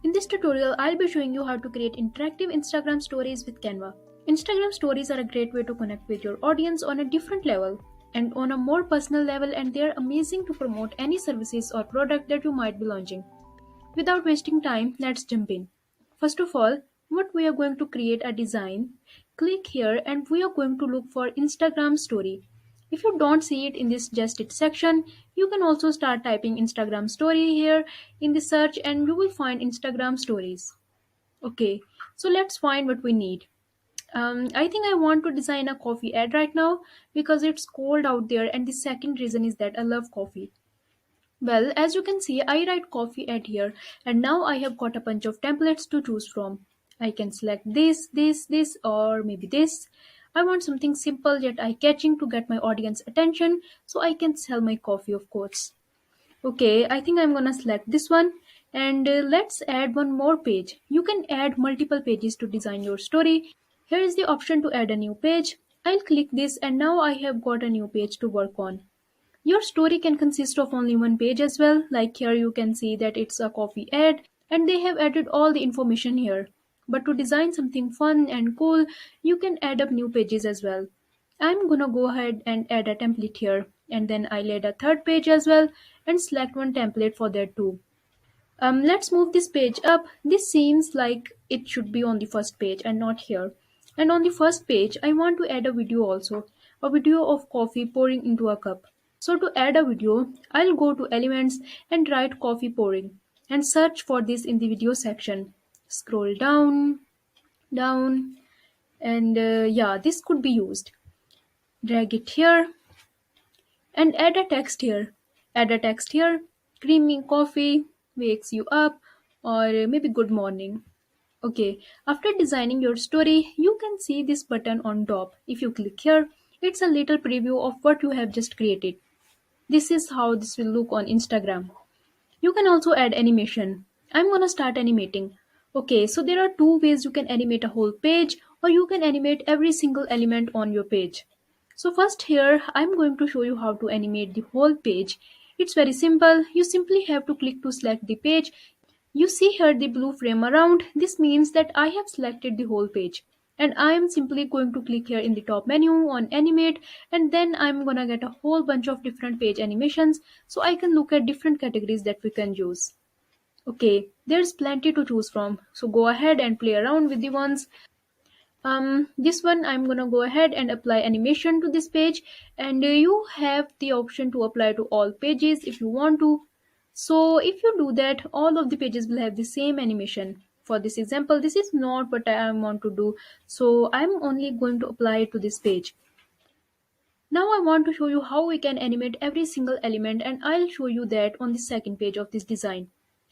In this tutorial, I'll be showing you how to create interactive Instagram stories with Canva. Instagram stories are a great way to connect with your audience on a different level and on a more personal level, and they're amazing to promote any services or product that you might be launching. Without wasting time, let's jump in. First of all, what we are going to create a design. Click here and we are going to look for Instagram story. If you don't see it in this just it section, you can also start typing Instagram story here in the search and you will find Instagram stories. Okay, so let's find what we need. I think I want to design a coffee ad right now because it's cold out there, and the second reason is that I love coffee. Well, as you can see, I write coffee at here, and now I have got a bunch of templates to choose from. I can select this, or maybe this. I want something simple yet eye-catching to get my audience attention, so I can sell my coffee, of course. Okay, I think I'm gonna select this one, and let's add one more page. You can add multiple pages to design your story. Here is the option to add a new page. I'll click this, and now I have got a new page to work on. Your story can consist of only one page as well, like here you can see that it's a coffee ad and they have added all the information here. But to design something fun and cool, you can add up new pages as well. I'm gonna go ahead and add a template here, and then I'll add a third page as well and select one template for that too. Let's move this page up. This seems like it should be on the first page and not here. And on the first page, I want to add a video also, a video of coffee pouring into a cup. So to add a video, I'll go to Elements and write coffee pouring and search for this in the video section. Scroll down, and yeah, this could be used. Drag it here and add a text here. Add a text here. Creamy coffee wakes you up, or maybe good morning. Okay, after designing your story, you can see this button on top. If you click here, it's a little preview of what you have just created. This is how this will look on Instagram. You can also add animation. I'm gonna start animating. Okay, so there are two ways you can animate a whole page, or you can animate every single element on your page. So first here, I'm going to show you how to animate the whole page. It's very simple. You simply have to click to select the page. You see here the blue frame around. This means that I have selected the whole page. And I am simply going to click here in the top menu on animate, and then I'm gonna get a whole bunch of different page animations so I can look at different categories that we can use. Okay, there's plenty to choose from. So go ahead and play around with the ones. This one I'm gonna go ahead and apply animation to this page, and you have the option to apply to all pages if you want to. So if you do that, all of the pages will have the same animation. For this example, this is not what I want to do, so I'm only going to apply it to this page. Now I want to show you how we can animate every single element, and I'll show you that on the second page of this design.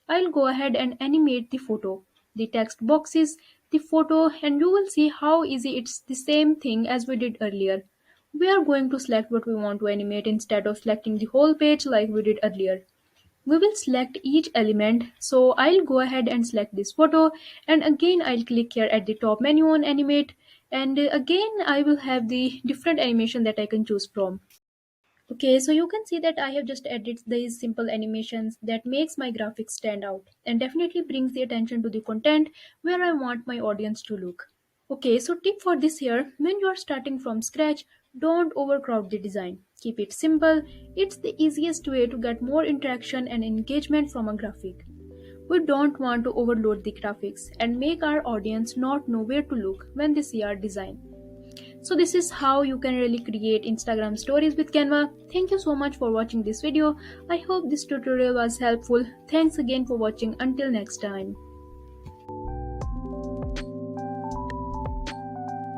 I'll go ahead and animate the photo, the text boxes, the photo, and you will see how easy it's the same thing as we did earlier. We are going to select what we want to animate instead of selecting the whole page like we did earlier. We will select each element, so I'll go ahead and select this photo, and again I'll click here at the top menu on animate, and again I will have the different animation that I can choose from. Okay, so you can see that I have just added these simple animations that makes my graphics stand out and definitely brings the attention to the content where I want my audience to look. Okay, so tip for this here, when you are starting from scratch, don't overcrowd the design. Keep it simple. It's the easiest way to get more interaction and engagement from a graphic. We don't want to overload the graphics and make our audience not know where to look when they see our design. So this is how you can really create Instagram stories with Canva. Thank you so much for watching this video. I hope this tutorial was helpful. Thanks again for watching. Until next time.